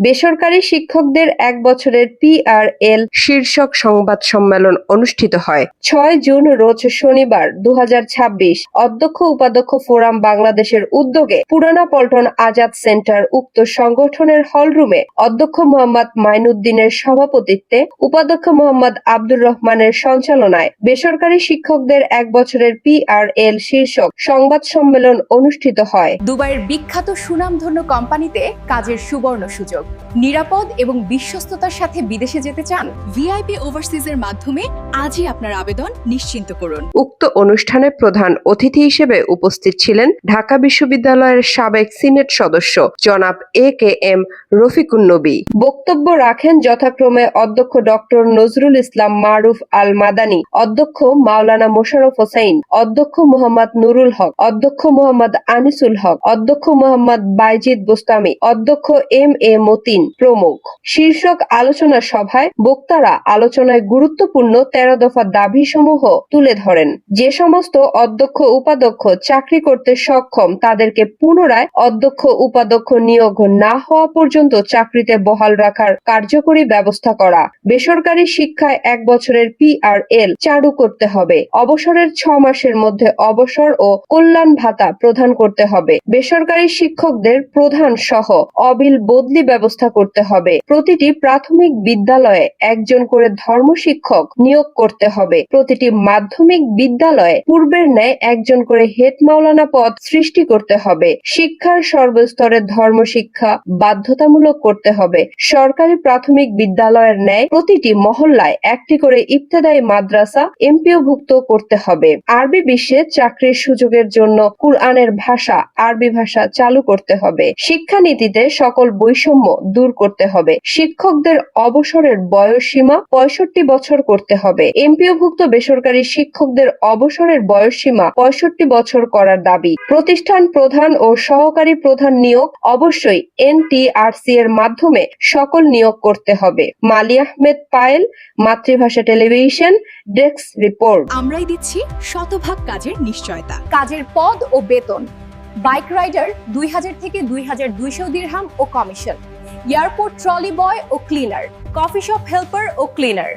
বেসরকারি শিক্ষকদের ১ বছরের PRL শীর্ষক সংবাদ সম্মেলন অনুষ্ঠিত হয় ৬ জুন রোজ শনিবার ২০২৬ অধ্যক্ষ উপাধ্যক্ষ ফোরাম বাংলাদেশের উদ্যোগে পুরানা পল্টন আজাদ সেন্টার উক্ত সংগঠনের হলরুমে অধ্যক্ষ মোহাম্মদ মাইনুদ্দিনের সভাপতিত্বে উপাধ্যক্ষ মোহাম্মদ আব্দুর রহমানের সঞ্চালনায় বেসরকারি শিক্ষকদের ১ বছরের PRL শীর্ষক সংবাদ সম্মেলন অনুষ্ঠিত হয়। দুবাইয়ের বিখ্যাত সুনামধন্য কোম্পানিতে কাজের সুবর্ণ সুযোগ, নিরাপদ এবং বিশ্বস্ততার সাথে বিদেশে যেতে চান? ভিআইপি ওভারসিজের মাধ্যমে আজই আপনার আবেদন নিশ্চিন্ত করুন। উক্ত অনুষ্ঠানে প্রধান অতিথি হিসেবে উপস্থিত ছিলেন ঢাকা বিশ্ববিদ্যালয়ের সাবেক সিনেট সদস্য জনাব AKM রফিকুন নবী। বক্তব্য রাখেন যথাক্রমে অধ্যক্ষ ডক্টর নজরুল ইসলাম মারুফ আল মাদানী, অধ্যক্ষ মাওলানা মোশাররফ হোসাইন, অধ্যক্ষ মোহাম্মদ নুরুল হক, অধ্যক্ষ মোহাম্মদ আনিসুল হক, অধ্যক্ষ মোহাম্মদ বাইজিদ বোস্তামি, অধ্যক্ষ MA মতিন প্রমুখ। শীর্ষক আলোচনা সভায় বক্তারা আলোচনায় গুরুত্বপূর্ণ 13 দফা দাবিসমূহ তুলে ধরেন। যে সমস্ত অধ্যক্ষ উপাধ্যক্ষ চাকরি করতে সক্ষম তাদেরকে পুনরায় অধ্যক্ষ উপাধ্যক্ষ নিয়োগ না হওয়া পর্যন্ত চাকরিতে বহাল রাখার কার্যকরী ব্যবস্থা করা, বেসরকারি শিক্ষায় 1 বছরের PRL চালু করতে হবে, অবসরের 6 মাসের মধ্যে অবসর ও কল্যাণ ভাতা প্রদান করতে হবে, বেসরকারি শিক্ষকদের প্রধান সহ অবিল বদলি ব্যবস্থা করতে হবে, প্রতিটি প্রাথমিক বিদ্যালয়ে একজন করে ধর্ম শিক্ষক নিয়োগ করতে হবে, প্রতিটি মাধ্যমিক বিদ্যালয়ে পূর্বের ন্যায় একজন করে হেড মাওলানা পদ সৃষ্টি করতে হবে, শিক্ষার সর্বস্তরে ধর্ম শিক্ষা বাধ্যতামূলক করতে হবে, সরকারি প্রাথমিক বিদ্যালয়ের ন্যায় প্রতিটি মহল্লায় একটি করে ইবতেদায়ী মাদ্রাসা MPOভুক্ত করতে হবে, আরবি বিশ্বে চাকরির সুযোগের জন্য কুরআনের ভাষা আরবি ভাষা চালু করতে হবে, শিক্ষানীতিতে সকল বৈষম্য দূর করতে হবে, শিক্ষকদের অবসরের বয়সসীমা 65 বছর করতে হবে, MPOভুক্ত বেসরকারি শিক্ষকদের অবসরের বয়সসীমা 65 বছর করার দাবি, প্রতিষ্ঠান প্রধান ও সহকারী প্রধান নিয়োগ অবশ্যই NTRC এর মাধ্যমে সকল নিয়োগ করতে হবে। মালি আহমেদ পায়েল, মাতৃভাষা টেলিভিশন, ডেস্ক রিপোর্ট। আমরাই দিচ্ছি শতভাগ কাজের নিশ্চয়তা, কাজের পদ ও বেতন, বাইক রাইডার 2000 থেকে 2200 দিরহাম ও কমিশন, এয়ারপোর্ট ট্রলি বয় ও ক্লিনার, কফি শপ হেল্পার ও cleaner,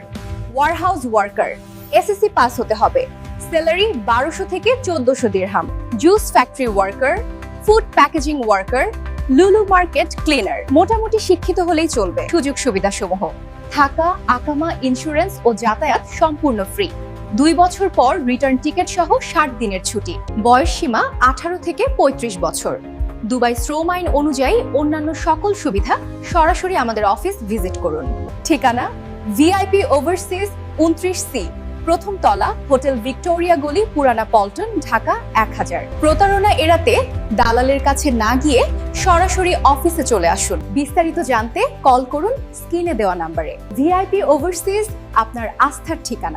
warehouse worker, SSC pass হতে হবে, স্যালারি 1200 থেকে 1400 দিরহাম, juice factory worker, food packaging worker, Lulu market cleaner. মোটামুটি শিক্ষিত হলেই চলবে। সুযোগ সুবিধা সমূহ: থাকা, আকামা, ইন্স্যুরেন্স ও যাতায়াত সম্পূর্ণ ফ্রি, 2 বছর পর রিটার্ন টিকিট সহ 60 দিনের ছুটি, বয়স সীমা 18 থেকে 35 বছর, দুবাই শ্রম আইন অনুযায়ী অন্যান্য সকল সুবিধা। সরাসরি আমাদের অফিস ভিজিট করুন। ঠিকানা: ভিআইপি ওভারসিজ 29C, প্রথম তলা, হোটেল ভিক্টোরিয়া গলি, পুরানা পল্টন, ঢাকা 1000। প্রতারণা এড়াতে দালালের কাছে না গিয়ে সরাসরি অফিসে চলে আসুন। বিস্তারিত জানতে কল করুন স্ক্রিনে দেওয়া নম্বরে। ভিআইপি ওভারসিজ, আপনার আস্থার ঠিকানা।